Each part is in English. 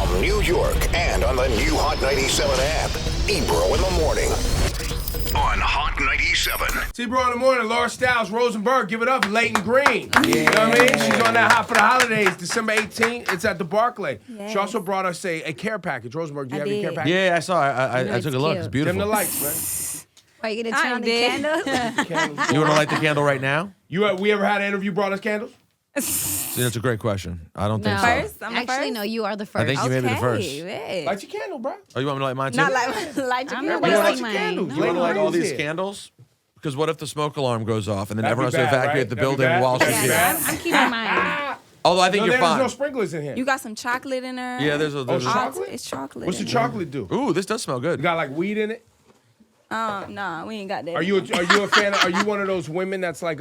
from New York and on the new Hot 97 app. Ebro in the morning on Hot 97. It's Ebro in the morning. Laura Stiles, Rosenberg, give it up. Layton Greene. Yeah. You know what I mean? She's on that Hot for the Holidays, December 18th. It's at the Barclay. Yes. She also brought us a care package. Rosenberg, do you have your care package? Yeah, I saw it. I took a look. It's beautiful. Dim the lights, man. Are you going to turn on the candle? You want to light the candle right now? We ever had an interview brought us candles? See, that's a great question. I don't think so. First? Actually, no, you are the first. I think you may be the first. Wait. Light your candle, bro. Oh, you want me to light mine too? Not light your Light candle. your candles. You want to light all these candles? Because what if the smoke alarm goes off and then everyone has to bad, evacuate right? the That'd be building bad. while she's That'd be here? bad. I'm keeping mine. Although I think you're There's fine. no sprinklers in here. You got some chocolate in there. Yeah, there's chocolate? It's chocolate. What's the in chocolate do? Ooh, this does smell good. You got like weed in it? Nah, we ain't got that. Are you a fan? Are you one of those women that's like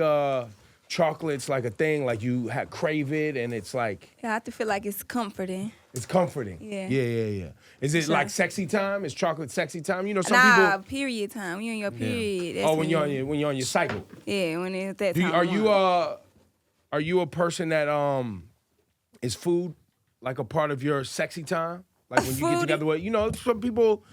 chocolate's like a thing, like you crave it and it's like Yeah, I have to feel like it's comforting. it's comforting. Yeah. Yeah. Is it Sure. like sexy time? Is chocolate sexy time? You know, some Nah, people. period time. You in your period. Oh, That's when you're on your cycle. Yeah, when it's that Do you, time. are you a person that is food like a part of your sexy time? Like when you get Food? together with some people.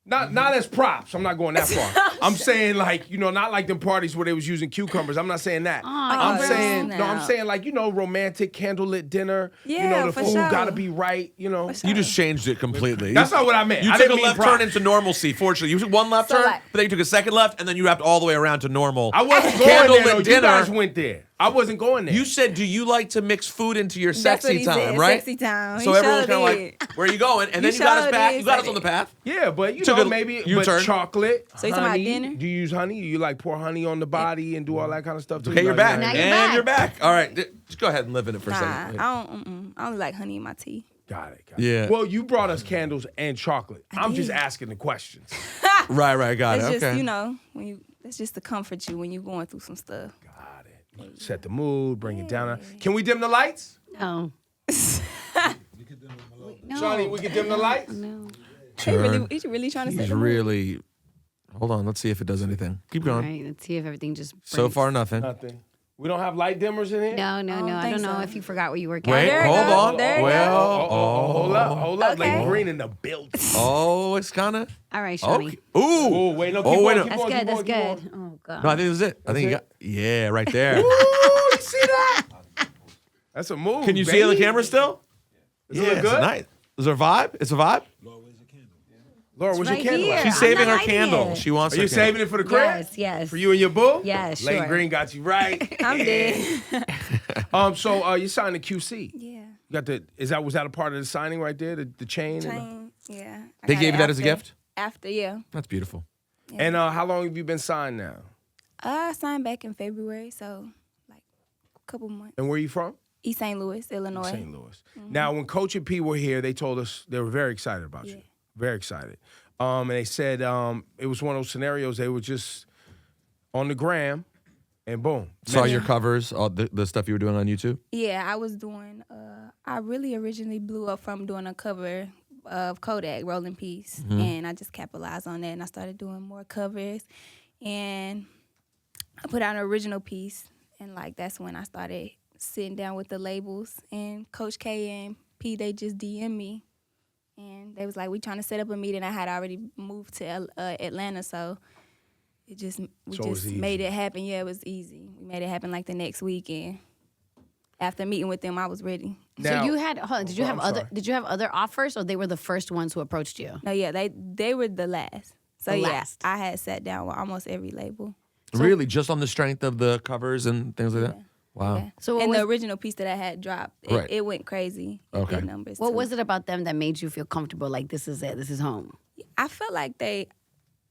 Not as props. I'm not going that far. I'm saying like, not like them parties where they was using cucumbers. I'm not saying that. I'm girl, saying no. I'm saying like, romantic candlelit dinner. Yeah, the for food sure. gotta be right, For sure. You just changed it completely. That's not what I meant. You I took didn't a mean left props. turn into normalcy, fortunately. You took one left So, turn, like- but then you took a second left, and then you wrapped all the way around to normal. I wasn't going there, Candlelit though. You dinner. guys went there. I wasn't going there. You said, do you like to mix food into your That's what sexy he time, said, right? sexy time. So He everyone's sure kind of did. like, where are you going? And then He you got us sure back. did You got say us on the that. path. Yeah, but Took a maybe U-turn. chocolate. So you talking about honey. dinner? Do you use honey? You like pour honey on the body and do all that kind of stuff too? Okay, you're back. Now you're and back. you're back. All right, just go ahead and live in it for a Nah, second. I only like honey in my tea. Got it. Yeah. Well, you brought us candles and chocolate. I'm just did. asking the questions. Right, got It's it. just, Okay. it's just to comfort you when you're going through some stuff. Got it. Set the mood, bring it down. Can we dim the lights? No. Johnny, we can dim the lights? No. He's really trying to say He's really. Hold on, let's see if it does anything. Keep All going. right, let's see if everything just breaks. So far, nothing. Nothing. We don't have light dimmers in here? No. I I don't don't think know so. if you forgot what you were Wait, counting. There it hold goes. on. There it Well, Hold up. Okay. Layton Greene in the building. Oh, it's kind of. All right, Shawty. Okay. Ooh. Oh, wait, no, keep Oh, going, wait, no. keep That's going, good. keep That's going, keep good. going. Oh, God. No, I think this is it. I think you got. Yeah, right there. Ooh, you see that? That's a move. Can you see it on the camera still? Does it look it's good? nice. Is there a vibe? It's a vibe. Laura, where's your right candle? here. She's I'm saving not her lighting candle. it. She wants. Are her you candle. saving it for the crib? Yes. For you and your boo? Yes, Layton sure. Greene got you right. I'm dead. So you signed the QC. Yeah. You got was that a part of the signing right there? The chain? Chain. Yeah. I They got gave it you that as a after- gift? After, yeah. That's beautiful. And how long have you been signed now? I signed back in February, so like a couple months. And where are you from? East St. Louis, Illinois. St. Louis. Now, when Coach and P were here, they told us they were very excited about you. Yeah. Very excited. And they said it was one of those scenarios. They were just on the gram, and boom. Saw your covers, all the stuff you were doing on YouTube. Yeah, I was doing, I really originally blew up from doing a cover of Kodak, Rolling Peace. And I just capitalized on that, and I started doing more covers. And I put out an original piece, and like that's when I started sitting down with the labels. And Coach K and P, they just DM'd me. And they was like, we trying to set up a meeting. I had already moved to Atlanta, so we So it was just easy. made it happen. Yeah, it was easy. We made it happen like the next weekend. After meeting with them, I was ready. Now, So you had? Hold on, did you have I'm other? sorry. Did you have other offers, or they were the first ones who approached you? No, yeah, they were the last. So The yeah, last. I had sat down with almost every label. Really, just on the strength of the covers and things like that. Wow. Yeah. So what and was- the original piece that I had dropped, Right. it went crazy. It Okay. did numbers. What too. was it about them that made you feel comfortable? Like this is it. This is home. I felt like they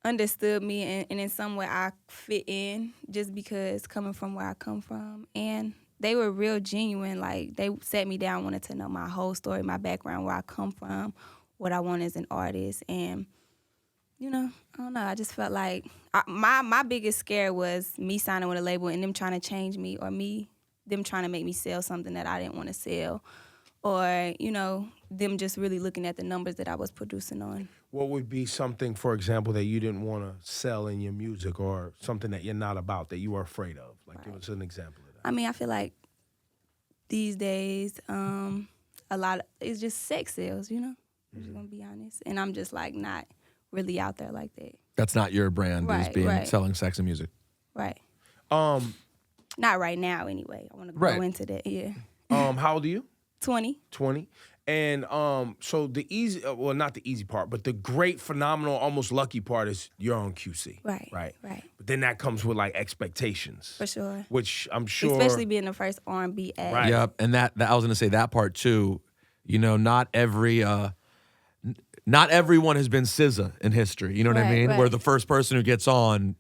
understood me, and in some way I fit in just because coming from where I come from. And they were real genuine. Like, they sat me down, wanted to know my whole story, my background, where I come from, what I want as an artist. And, you know, I don't know. I just felt like my biggest scare was me signing with a label and them trying to change me, or them trying to make me sell something that I didn't want to sell, or, you know, them just really looking at the numbers that I was producing on. What would be something, for example, that you didn't want to sell in your music, or something that you're not about, that you were afraid of? Like, give us an example of that. I mean, I feel like these days, it's just sex sales, you know? I'm just gonna be honest. And I'm just like not really out there like that. That's not your brand, is Right, being right. selling sex and music. Right. Not right now anyway. I wanna go Right. into that, yeah. How old are you? 20. 20. And so the easy, well, not the easy part, but the great, phenomenal, almost lucky part is you're on QC. Right. Right. Right. But then that comes with like expectations. For sure. Which I'm sure. Especially being the first R&B act. Right. Yep, and that I was gonna say that part too. You know, not everyone has been SZA in history. You know what I Right, mean? right. Where the first person who gets on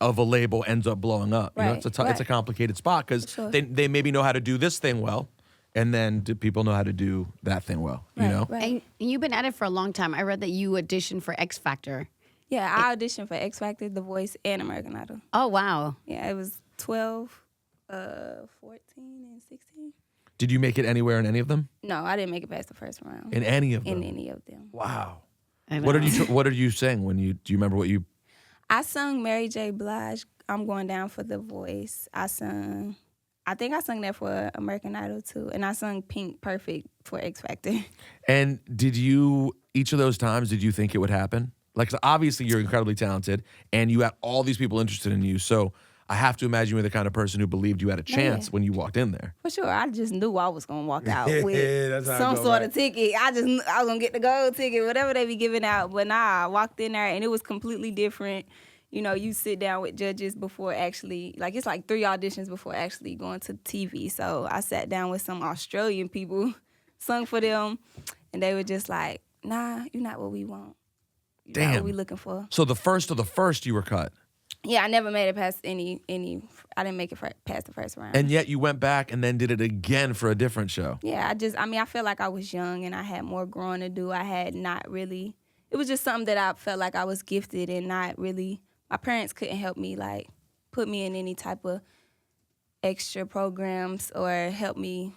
of a label ends up blowing up. You know, Right, it's right. a complicated spot because For sure. they maybe know how to do this thing well, and then do people know how to do that thing well? You Right, know? right. And you've been at it for a long time. I read that you auditioned for X Factor. Yeah, I auditioned for X Factor, The Voice, and American Idol. Oh, wow. Yeah, it was 12, 14, and 16. Did you make it anywhere in any of them? No, I didn't make it past the first round. In any of them? In any of them. Wow. I know. What did you sing when you? Do you remember what you? I sung Mary J. Blige, I'm Going Down for The Voice. I think I sung that for American Idol too. And I sung Pink Perfect for X Factor. And did you, each of those times, did you think it would happen? Like, so obviously you're incredibly talented and you had all these people interested in you. So I have to imagine you were the kind of person who believed you had a chance when you walked in there. For sure. I just knew I was going to walk out That's with how I some go, sort right? of ticket. I was going to get the gold ticket, whatever they be giving out. But nah, I walked in there and it was completely different. You know, you sit down with judges before actually, like it's like 3 auditions before actually going to TV. So I sat down with some Australian people, sung for them, and they were just like, nah, you're not what we want. You're not Damn. what we looking for. So the first of the first you were cut. Yeah, I never made it past I didn't make it past the first round. And yet you went back and then did it again for a different show. Yeah, I felt like I was young and I had more growing to do. I had not really, it was just something that I felt like I was gifted and not really, my parents couldn't help me, like, put me in any type of extra programs or help me,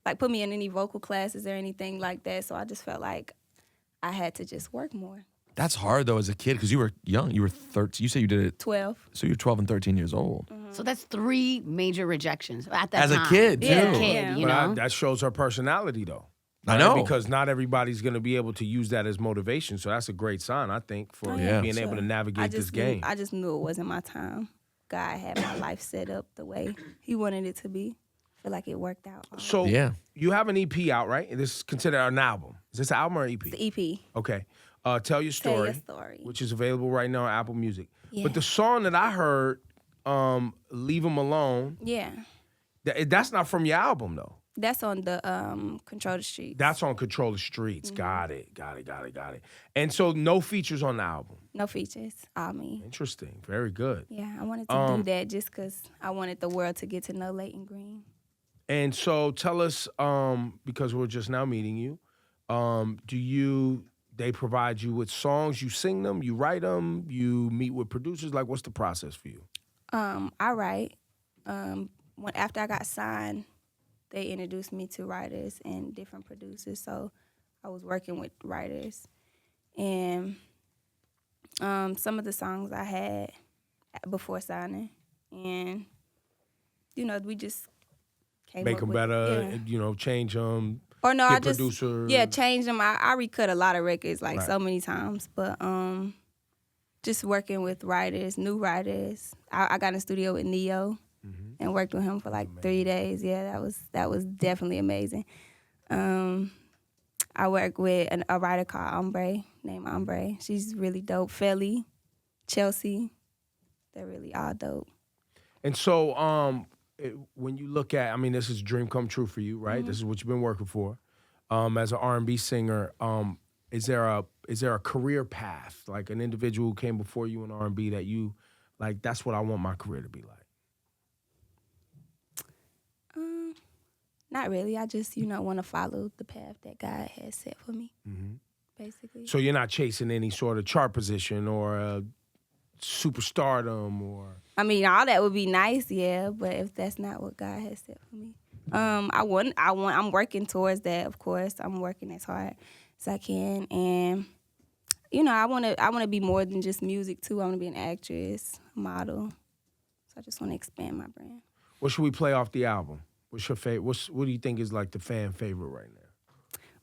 like, put me in any vocal classes or anything like that. So I just felt like I had to just work more. That's hard though as a kid because you were young. You were 13. You said you did it. 12. So you're 12 and 13 years old. So that's 3 major rejections at that As a time. kid, too. As a Yeah. kid, you But know? that shows her personality, though. I know. Because not everybody's going to be able to use that as motivation. So that's a great sign, I think, for Yeah. being able to navigate this game. I just knew it wasn't my time. God had my life set up the way He wanted it to be. I feel like it worked out. So Yeah. you have an EP out, right? And this is considered an album. Is this an album or EP? The EP. Okay. Tell Your Story, Tell Your Story. which is available right now on Apple Music. Yeah. But the song that I heard, Leave 'Em Alone, Yeah. that's not from your album, though. That's on the Control the Streets. That's on Control the Streets. Mm-hmm. Got it. And so no features on the album. No features. All me. Interesting. Very good. Yeah, I wanted to do that just because I wanted the world to get to know Layton Greene. And so tell us, because we're just now meeting you, they provide you with songs, you sing them, you write them, you meet with producers? Like, what's the process for you? I write. After I got signed, they introduced me to writers and different producers. So I was working with writers. And some of the songs I had before signing. And, we just came Make up them with, better, yeah. change them. Or no, get I just producer. change them. I recut a lot of records Right. so many times, but just working with writers, new writers. I got in the studio with Neo and worked with him for like 3 days. Yeah, that was definitely amazing. I work with a writer called named Ombre. She's really dope. Felly, Chelsea, they're really all dope. And so when you look at, this is a dream come true for you, right? This is what you've been working for. As an R&B singer, is there a career path, like an individual who came before you in R&B that you, like, that's what I want my career to be like? Not really. I just, want to follow the path that God has set for me, basically. So you're not chasing any sort of chart position or superstardom or... all that would be nice, yeah, but if that's not what God has set for me. I'm working towards that, of course. I'm working as hard as I can. And, I want to be more than just music, too. I want to be an actress, model. So I just want to expand my brand. What should we play off the album? What's your favorite? What do you think is like the fan favorite right now?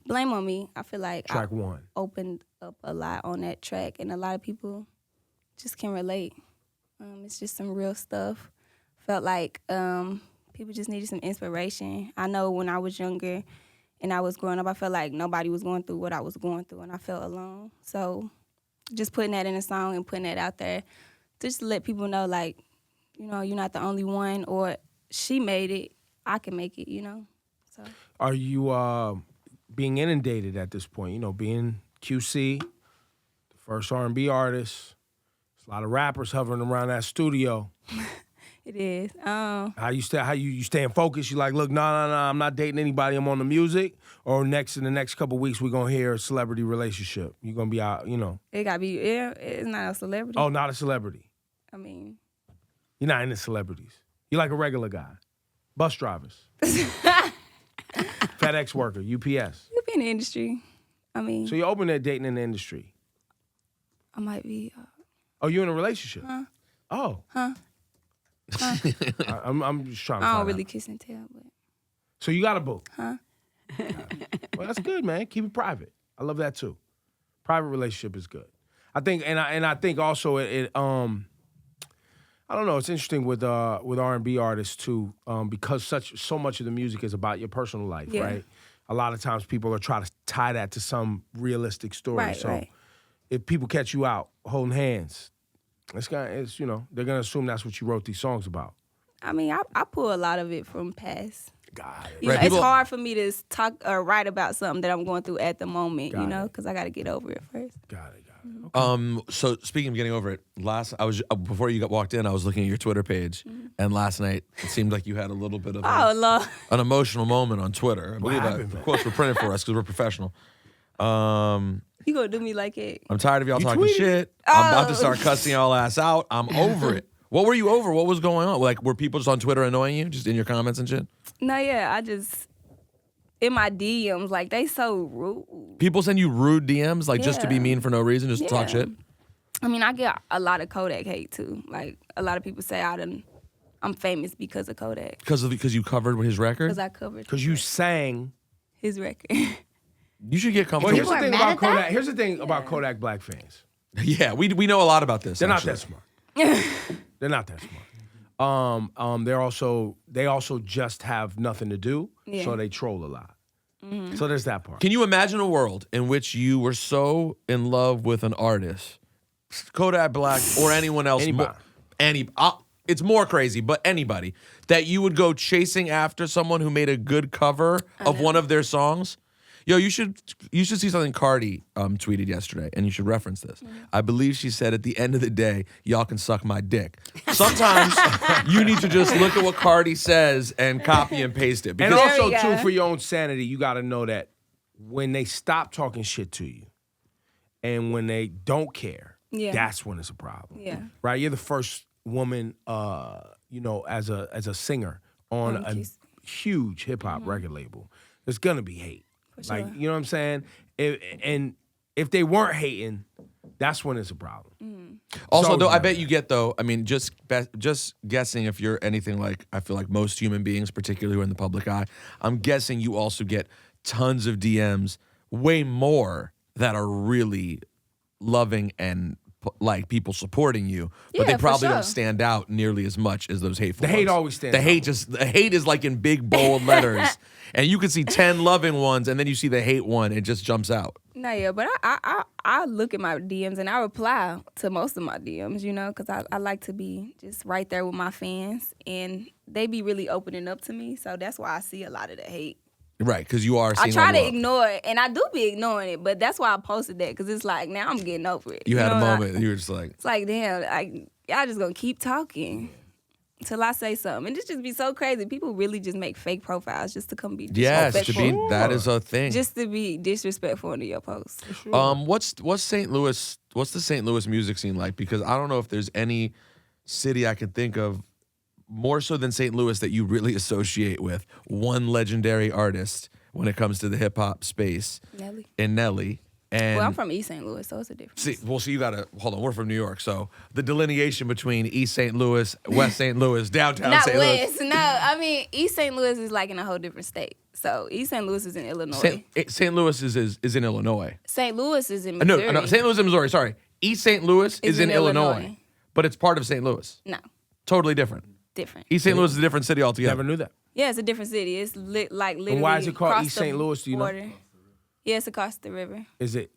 Blame on Me. I feel like Track I one. opened up a lot on that track, and a lot of people just can relate. It's just some real stuff. Felt like people just needed some inspiration. I know when I was younger and I was growing up, I felt like nobody was going through what I was going through, and I felt alone. So just putting that in a song and putting that out there, just to let people know, like, you know, you're not the only one, or she made it, I can make it, you know. So Are you being inundated at this point? You know, being QC, the first R&B artist, there's a lot of rappers hovering around that studio. it is. How you staying focused? You like, look, no, I'm not dating anybody. I'm on the music. Or in the next couple of weeks, we're gonna hear a celebrity relationship. You're gonna be out, you know. It gotta be, it's not a celebrity. Oh, not a celebrity. I mean, You're not into celebrities. You're like a regular guy. Bus drivers. FedEx worker, UPS. you be in the industry. I mean, So you're open to dating in the industry. I might be. Oh, you're in a relationship? Huh? Oh. Huh? I'm just trying to I find don't really out. kiss and tell, but So you got a boo? Huh? Well, that's good, man. Keep it private. I love that too. Private relationship is good. I think, and I think also it I don't know. It's interesting with R&B artists too, because so much of the music is about your personal life, Yeah. right? A lot of times people are trying to tie that to some realistic story. Right, so right. if people catch you out holding hands, it's you know, they're gonna assume that's what you wrote these songs about. I mean, I pull a lot of it from past. Got it. You Right, know, people- it's hard for me to talk or write about something that I'm going through at the moment, Got you know, it. because I got to get over it first. Got it. Okay. So speaking of getting over it, before you walked in, I was looking at your Twitter page, and last night it seemed like you had a little bit of Oh, Lord. an emotional moment on Twitter. I believe happened, the man? quotes were printed for us because we're professional. You going to do me like it? I'm tired of y'all You talking tweeted shit. I'm about to Oh. start cussing y'all ass out. I'm over it. What were you over? What was going on? Like, were people just on Twitter annoying you, just in your comments and shit? No, yeah, I just, in my DMs, like, they so rude. People send you rude DMs, like just to be Yeah. mean for no reason, just to talk Yeah. shit. I mean, I get a lot of Kodak hate, too. Like, a lot of people say I'm famous because of Kodak. Because you covered his record. Because I covered Because you sang. his record. You should get Well, comfortable. here's the are thing mad about at that? Kodak. Here's the thing about Kodak Black fans. Yeah, we know a lot about this. They're not actually. that smart. They're not that smart. They also just have nothing to do, Yeah. so they troll a lot. So there's that part. Can you imagine a world in which you were so in love with an artist, Kodak Black or anyone else? Anybody. It's more crazy, but anybody, that you would go chasing after someone who made a good cover of one of their songs? Yo, you should see something Cardi tweeted yesterday, and you should reference this. I believe she said, at the end of the day, y'all can suck my dick. Sometimes you need to just look at what Cardi says and copy and paste it. And Because There also, we too, go. for your own sanity, you got to know that when they stop talking shit to you and when they don't care, Yeah. that's when it's a problem. Yeah. Right? You're the first woman, as a singer on a Kiss. huge hip-hop record label. There's going to be hate. Like, sure. you know what I'm saying? And if they weren't hating, that's when it's a problem. also, always though, I like bet that. you get, though, I mean, just guessing if you're anything like, I feel like most human beings, particularly who are in the public eye, I'm guessing you also get tons of DMs, way more that are really loving and like people supporting you, but Yeah, they for probably sure. don't stand out nearly as much as those hateful The hate ones. always stands out. The hate is like in big bold letters, and you can see 10 loving ones, and then you see the hate one, it just jumps out. No, yeah, but I look at my DMs and I reply to most of my DMs, you know, because I like to be just right there with my fans, and they be really opening up to me, so that's why I see a lot of the hate. Right, because you are I seeing try all to love. ignore it, and I do be ignoring it, but that's why I posted that, because it's like, now I'm getting over it. You had a know, like, moment, you were just like, it's like, damn, y'all just gonna keep talking till I say something. And this just be so crazy. People really just make fake profiles just to come be yes, disrespectful. that is a thing. Just to be disrespectful into your post. What's St. Louis? What's the St. Louis music scene like? Because I don't know if there's any city I can think of more so than St. Louis that you really associate with one legendary artist when it comes to the hip hop space. Nelly. And Nelly. And Well, I'm from East St. Louis, so it's a difference. See, you gotta hold on. We're from New York, so the delineation between East St. Louis, West St. Louis, downtown Not St. Louis. West. No, I mean East St. Louis is like in a whole different state. So East St. Louis is in Illinois. St. Louis is in Illinois. St. Louis is in Missouri. No, St. Louis is in Missouri. Sorry, East St. Louis is in Illinois, but it's part of St. Louis. No, Totally different. different. East St. Louis is a different city altogether. Never knew that. Yeah, it's a different city. It's literally. And why is it called across East the St. Louis? Do you know? border. Yeah, it's across the river. Is it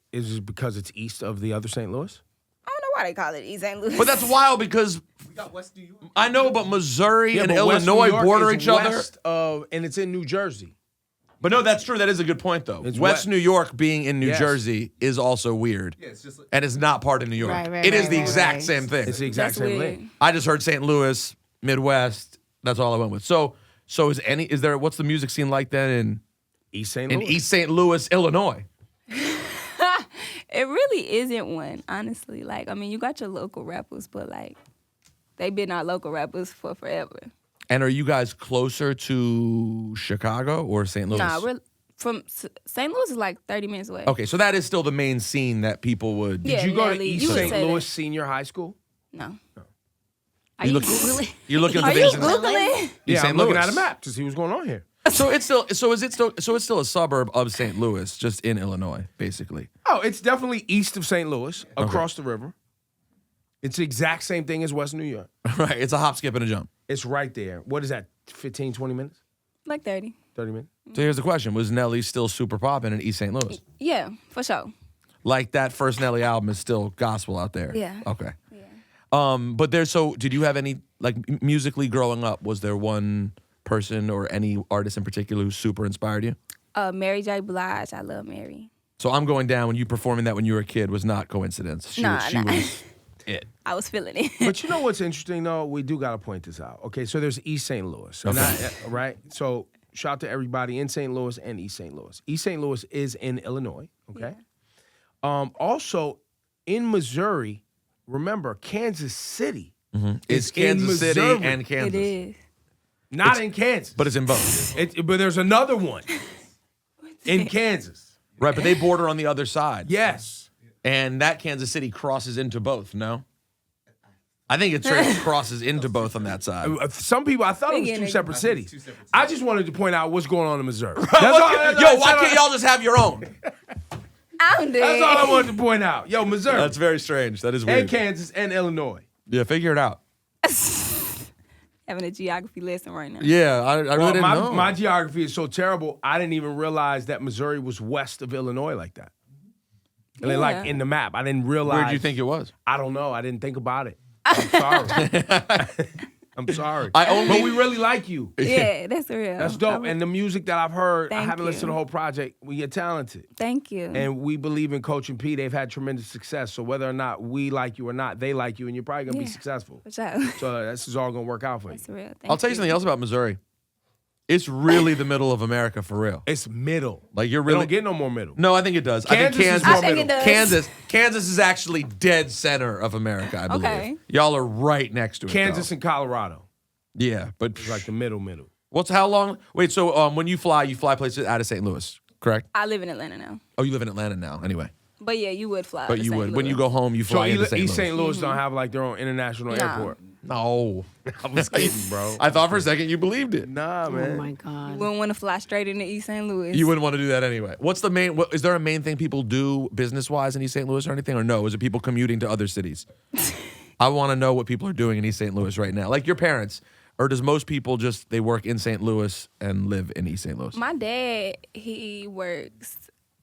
because it's east of the other St. Louis? I don't know why they call it East St. Louis. But that's wild because We got West New York. I know, but Missouri and but West Illinois New York border is each other. west of, and it's in New Jersey. But no, that's true. That is a good point, though. It's West wet. New York being in New Yes. Jersey is also weird. Yeah, it's just like, And it's not part of New York. Right, It is right, the right, exact right. same thing. It's the exact That's same weird. thing. I just heard St. Louis, Midwest. That's all I went with. So is there what's the music scene like then East St. in Louis. East St. Louis, Illinois? It really isn't one, honestly. Like, I mean, you got your local rappers, but like, they've been our local rappers for forever. And are you guys closer to Chicago or St. Louis? Nah, we're from St. Louis is like 30 minutes away. Okay, so that is still the main scene that people would. Yeah. Did you go to Nelly, East you would St. say Louis that. Senior High School? No. Are you look- Googling? You're looking for Are you things. in- Googling? Yeah, St. I'm looking Louis. at a map to see what's going on here. So it's still a suburb of St. Louis, just in Illinois, basically. Oh, it's definitely east of St. Louis, across the river. It's the exact same thing as West New York. Right. It's a hop, skip, and a jump. It's right there. What is that, 15, 20 minutes? Like 30. 30 minutes? So here's the question: was Nelly still super poppin' in East St. Louis? Yeah, for sure. Like that first Nelly album is still gospel out there. Yeah. Okay. But did you have any musically growing up? Was there one person or any artist in particular who super inspired you? Mary J. Blige. I love Mary. So I'm going down when you performing that when you were a kid was not coincidence. She Nah, was nah. it. I was feeling it. But you know what's interesting, though? We do got to point this out. Okay, so there's East St. Louis, right? So shout out to everybody in St. Louis and East St. Louis. East St. Louis is in Illinois, okay? Also, in Missouri, remember, Kansas City It's in Kansas City Missouri. and Kansas. It is. not in Kansas. But it's in both. But there's another one in Kansas. Right, but they border on the other side. Yes. And that Kansas City crosses into both, no? I think it straight crosses into both on that side. Some people, I thought it was Big two in it. separate cities. two separate I just wanted to point out what's going on in Missouri. That's Yo, all why can't y'all just have your own? I'm dead. That's all I wanted to point out. Yo, Missouri That's very strange. That is and weird. Kansas and Illinois. Yeah, figure it out. Having a geography lesson right now. Yeah, I really Well, didn't know. my geography is so terrible, I didn't even realize that Missouri was west of Illinois like that. And then, like Yeah. in the map, I didn't realize. Where did you think it was? I don't know. I didn't think about it. I'm sorry. I'm sorry. I but we really like you. Yeah, that's real. That's dope. And the music that I've heard, I Thank haven't listened to you. the whole project. You're talented. Thank you. And we believe in Coach and P. They've had tremendous success. So whether or not we like you or not, they like you, and you're probably gonna be Yeah. successful. For sure. So this is all gonna work out for you. That's real. I'll tell you something else about Missouri. It's really the middle of America for real. It's middle. Like you're It really don't get no more middle. No, I think it does. Kansas I is think more I think middle. it does. Kansas is actually dead center of America, I believe. Okay. Y'all are right next to it. Kansas though. and Colorado. Yeah, but It's like the middle. what's how long? Wait, so when you fly places out of St. Louis, correct? I live in Atlanta now. Oh, you live in Atlanta now, anyway. But yeah, you would fly. But to you St. would when you Louis. go home, you So fly into St. East Louis. St. Louis don't have like their own international Nah. airport. No, I was kidding, bro. I thought for a second you believed it. Nah, Oh man. my God. Wouldn't want to fly straight into East St. Louis. You wouldn't want to do that anyway. What's the main? Is there a main thing people do business wise in East St. Louis or anything, or no? Is it people commuting to other cities? I want to know what people are doing in East St. Louis right now, like your parents, or does most people just they work in St. Louis and live in East St. Louis? My dad, he works.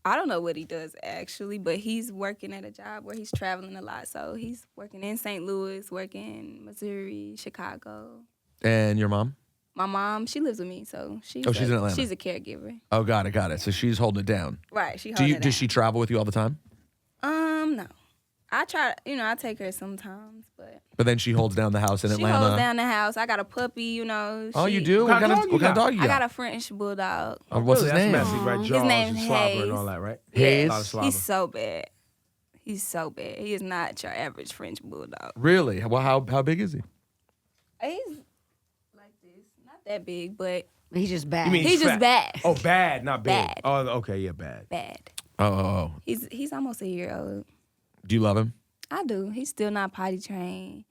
I don't know what he does actually, but he's working at a job where he's traveling a lot. So he's working in St. Louis, working in Missouri, Chicago. And your mom? My mom, she lives with me, so she's Oh, she's in Atlanta. She's a caregiver. Oh, got it. So she's holding it down. Right. She Do holds you? it Does down. she travel with you all the time? No. I try, I take her sometimes, but But then she holds down the house in she Atlanta. holds down the house. I got a puppy, Oh, you she- do? What kind of dog you what kind of got? dog you I got? got a French Bulldog. What's his Really, name? That's messy, right? His Jaws name's and slobber Hayes. and all that, right? Hayes? A lot of slobber. He's so bad. He's so bad. He is not your average French Bulldog. Really? Well, how big is he? He's like this. Not that big, but He's just bad. You mean he's just fat? bad. Oh, bad, not big. Bad. Oh, okay, yeah, bad. Bad. Oh. He's almost a year old. Do you love him? I do. He's still not potty trained.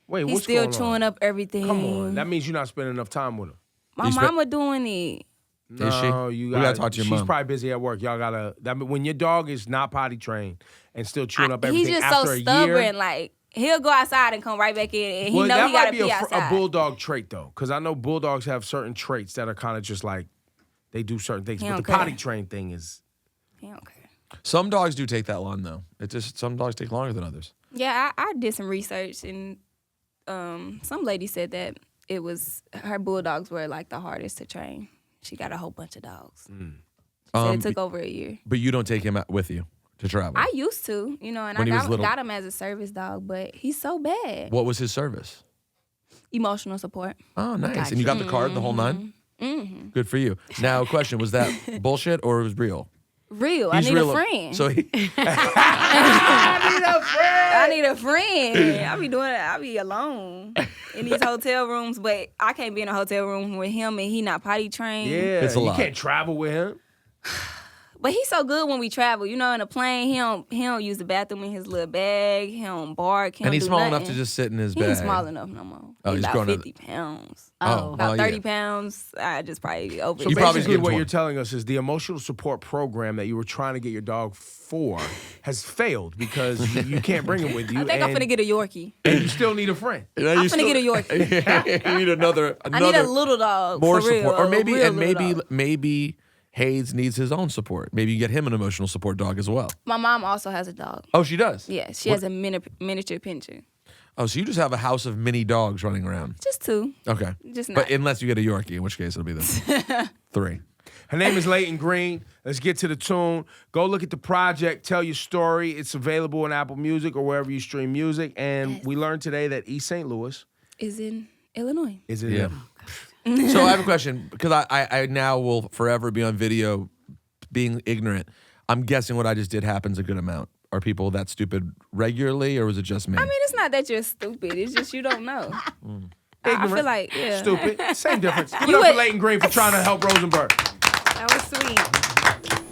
Wait, He's what's still going chewing on? up everything. Come on, that means you're not spending enough time with him. My mama doing it. No, Is she? you We gotta talk to your she's mom. probably busy at work. Y'all gotta. When your dog is not potty trained and still chewing up everything He's just after so a stubborn. year. Like he'll go outside and come right back in, and he know that he gotta might be pee a outside. bulldog trait though, because I know bulldogs have certain traits that are kind of just like they do certain things. He But the don't care. potty trained thing is. He don't care. Some dogs do take that long though. It's just some dogs take longer than others. Yeah, I did some research, and some lady said that it was her bulldogs were like the hardest to train. She got a whole bunch of dogs. So it took over a year. But you don't take him out with you to travel. I used to, and When I he was little. got him as a service dog, but he's so bad. What was his service? Emotional support. Oh, nice. Gotcha. And you got the card, the whole 9? Mm-hmm. Good for you. Now, question, was that bullshit or it was real? Real. He's I need real. a friend. So he, I need a friend. I be alone in these hotel rooms, but I can't be in a hotel room with him and he not potty trained. Yeah, It's a you lot. can't travel with him. But he's so good when we travel. In a plane, he don't use the bathroom in his little bag. He don't bark. He don't and he's do small nothing. enough to just sit in his He bag. ain't small enough no more. Oh, he's he's about grown up. 50 pounds. Oh. About yeah. 30 pounds. I just probably over. So You probably basically, give him what 20. you're telling us is the emotional support program that you were trying to get your dog for has failed because you can't bring him with you. I think I'm finna get a Yorkie. and you still need a friend. I'm finna get a Yorkie. You need another I need a little dog. more for real, support, or a maybe real little dog. maybe Hayes needs his own support. Maybe you get him an emotional support dog as well. My mom also has a dog. Oh, she does. Yeah, she What- has a miniature pinscher. Oh, so you just have a house of mini dogs running around. Just 2. Okay. Just But not. unless you get a Yorkie, in which case it'll be the 3. Her name is Layton Greene. Let's get to the tune. Go look at the project. Tell your story. It's available on Apple Music or wherever you stream music. And we learned today that East St. Louis Is in Illinois. is in Yeah. So I have a question because I now will forever be on video being ignorant. I'm guessing what I just did happens a good amount. Are people that stupid regularly, or was it just me? I mean, it's not that you're stupid. It's just you don't know. I feel like, yeah. Stupid. Same difference. Give it You up for would- Layton Greene for trying to help Rosenberg. That was sweet.